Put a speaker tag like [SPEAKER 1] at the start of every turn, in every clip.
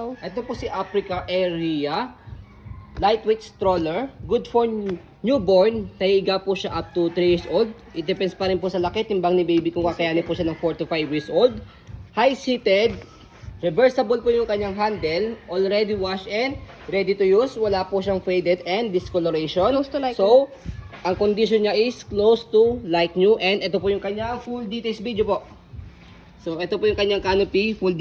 [SPEAKER 1] daw?
[SPEAKER 2] Ito po si Africa Area. Lightweight stroller. Good for newborn. Tahiga po siya up to 3 years old. It depends pa rin po sa laki. Timbang ni baby kung kakayanin po siya ng 4 to 5 years old. High-seated. Reversible po yung kanyang handle. Already washed and ready to use. Wala po siyang faded and discoloration.
[SPEAKER 1] Close to like
[SPEAKER 2] So, ang condition niya is close to like new. And ito po yung kanyang full details video po. So, ito po yung kanyang canopy, full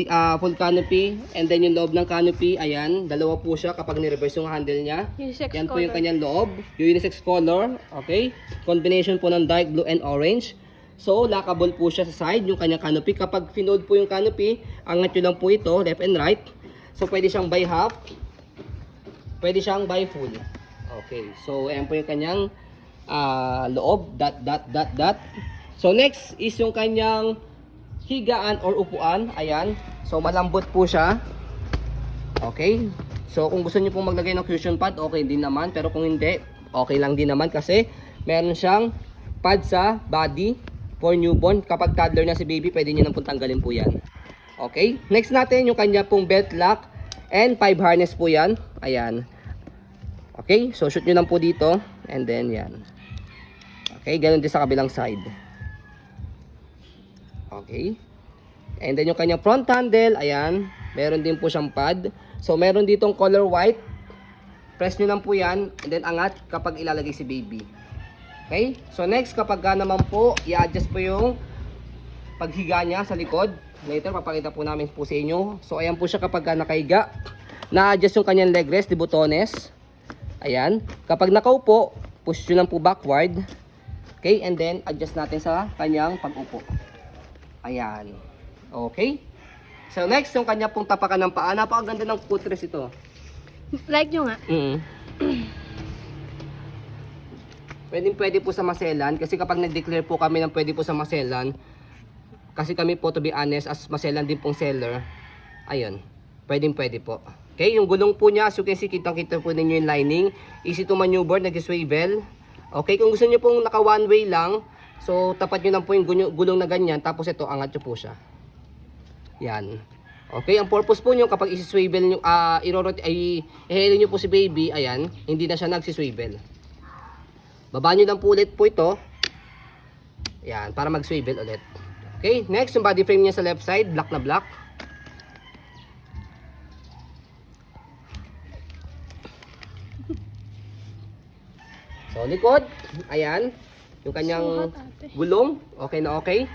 [SPEAKER 2] canopy, and then yung loob ng canopy, ayan, dalawa po siya kapag ni-reverse yung handle niya.
[SPEAKER 1] Unisex
[SPEAKER 2] Yan po
[SPEAKER 1] color.
[SPEAKER 2] yung kanyang loob, unisex color, okay? Combination po ng dark blue and orange. So, lockable po siya sa side, yung kanyang canopy. Kapag finold po yung canopy, angat nyo lang po ito, left and right. So, pwede siyang by half, pwede siyang by full. Okay, so, ayan po yung kanyang loob, dot. So, next is yung kanyang higaan or upuan, ayan. So malambot po siya. Okay? So kung gusto niyo pong maglagay ng cushion pad, okay din naman. Pero kung hindi, okay lang din naman kasi meron siyang pad sa body for newborn. Kapag toddler na si baby, pwede niyo nang pong tanggalin po yan. Okay? Next natin yung kanya pong belt lock and 5 harness po yan. Ayan. Okay? So shoot nyo lang po dito and then yan. Okay? Ganun din sa kabilang side. Okay. And then yung kanyang front handle, ayan, meron din po siyang pad. So meron ditong color white. Press nyo lang po yan and then angat kapag ilalagay si baby. Okay? So next, kapag naman po, i-adjust po yung paghiga niya sa likod. Later, papakita po namin po sa inyo. So ayan po siya kapag nakahiga. Na-adjust yung kanyang leg rest, di butones. Ayan. Kapag nakaupo, push nyo lang po backward. Okay? And then, adjust natin sa kanyang pag-upo. Ayan. Okay? So next, yung kanya pong tapakan ng paa. Napakaganda ng footrest ito.
[SPEAKER 1] Like nyo nga.
[SPEAKER 2] Pwede po sa maselan. Kasi kapag nag-declare po kami ng pwede po sa maselan, kasi kami po, to be honest, as maselan din pong seller, ayun, pwede po. Okay, yung gulong po niya, as you can see, kitang-kita po ninyo yung lining. Easy to maneuver, nag-swivel. Okay, kung gusto niyo pong naka one way lang, so, tapat nyo lang po yung gulong na ganyan. Tapos ito, angat nyo po siya. Yan. Okay, ang purpose po nyo, kapag isi-swivel nyo, ihilin nyo po si baby, ayan, hindi na siya nagsiswivel. Baba nyo lang po ulit po ito. Yan, para mag-swivel ulit. Okay, next, yung body frame niya sa left side, black na black. So, likod, ayan. Yung kanyang gulong, okay na okay.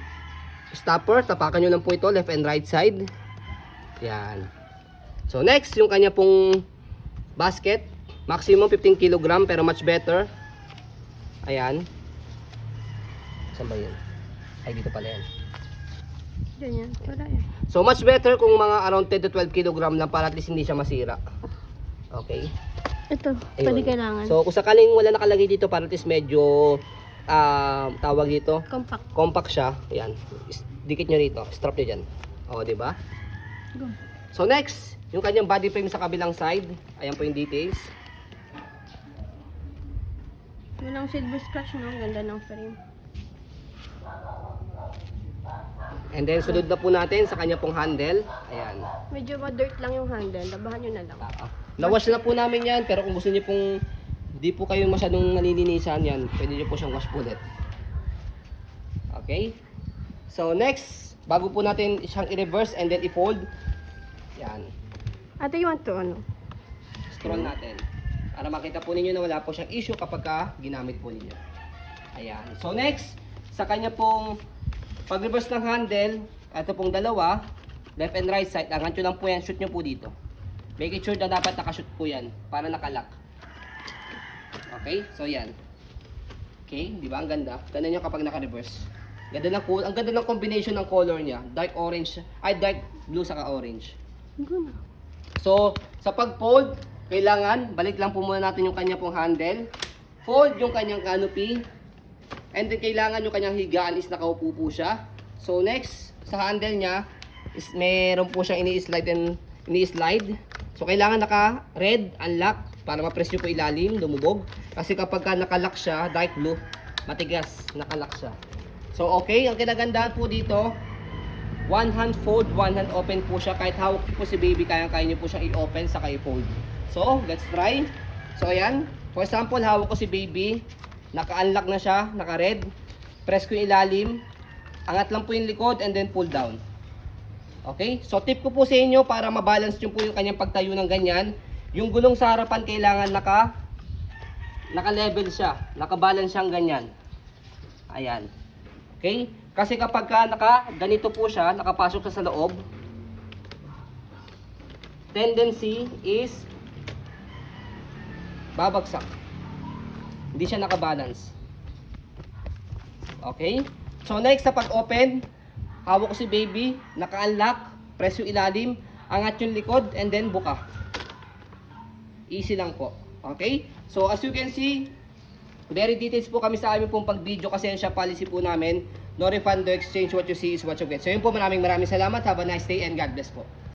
[SPEAKER 2] Stopper, tapakan nyo lang po ito, left and right side. Yan. So next, yung kanya pong basket. Maximum 15 kg, pero much better. Ayan. Saan ba yun? Ay, dito pala yan.
[SPEAKER 1] Ganyan. Wala yan.
[SPEAKER 2] So much better kung mga around 10 to 12 kg lang para at least hindi siya masira. Okay.
[SPEAKER 1] Ito.
[SPEAKER 2] Ayun.
[SPEAKER 1] Pwede kailangan.
[SPEAKER 2] So kung sakaling wala nakalagay dito para at least medyo tawag dito,
[SPEAKER 1] Compact.
[SPEAKER 2] compact siya. Ayan. Dikit nyo rito. Strap nyo dyan. O, diba?
[SPEAKER 1] Go.
[SPEAKER 2] So, next, yung kanyang body frame sa kabilang side. Ayan po yung details.
[SPEAKER 1] Walang silver scratch, no? Ganda ng frame.
[SPEAKER 2] And then, sunod na po natin sa kanya pong handle. Ayan.
[SPEAKER 1] Medyo ma-dirt lang yung handle. Labahan nyo na lang.
[SPEAKER 2] Nawash na po namin yan. Pero kung gusto niyo pong di po kayo masyadong nalilinisan yan, pwede niyo po siyang wash ulit. Okay? So, next, bago po natin siyang i-reverse and then i-fold. Yan.
[SPEAKER 1] Ate, you want to ano?
[SPEAKER 2] Scroll natin. Para makita po ninyo na wala po siyang issue kapag ginamit po ninyo. Ayan. So next, sa kanya pong pag-reverse ng handle, ito pong dalawa, left and right side, angat nyo lang po yan, shoot nyo po dito. Make it sure na dapat nakashoot po yan, para nakalock. Okay? So yan. Okay? Di ba? Ang ganda. Ganda nyo kapag naka-reverse. Ganda ng ang ganda ng combination ng color niya. Dark orange, dark blue saka orange.
[SPEAKER 1] Guna.
[SPEAKER 2] So, sa pag-fold, kailangan, balik lang po muna natin yung kanya pong handle. Fold yung kanyang canopy. And then, kailangan yung kanyang higaan is nakaupo po siya. So, next, sa handle niya, is meron po siyang ini-slide. So, kailangan naka-red, unlock, para ma-press nyo po ilalim, lumubog. Kasi kapag naka-lock siya, dark blue, matigas, naka-lock siya. So, okay, ang kinagandaan po dito, One hand fold, one hand open po siya. Kahit hawak po si baby, kaya niyo po siyang i-open saka i-fold. So, let's try. So, ayan. For example, hawak ko si baby. Naka-unlock na siya, naka-red. Press ko yung ilalim. Angat lang po yung likod and then pull down. Okay? So, tip ko po sa inyo para mabalance nyo po yung kanyang pagtayo ng ganyan. Yung gulong sa harapan kailangan naka-level siya. Naka-balance siyang ganyan. Ayan. Okay? Kasi kapag ganito po siya, nakapasok siya sa loob, tendency is babagsak. Hindi siya naka-balance. Okay? So, next sa pag-open, hawak ko si baby, naka-unlock, press yung ilalim, angat yung likod, and then buka. Easy lang po. Okay? So, as you can see, very details po kami sa aming pong pag-video kasi yan siya policy po namin. No refund, no exchange. What you see is what you get. So, yun po, maraming salamat. Have a nice day and God bless po.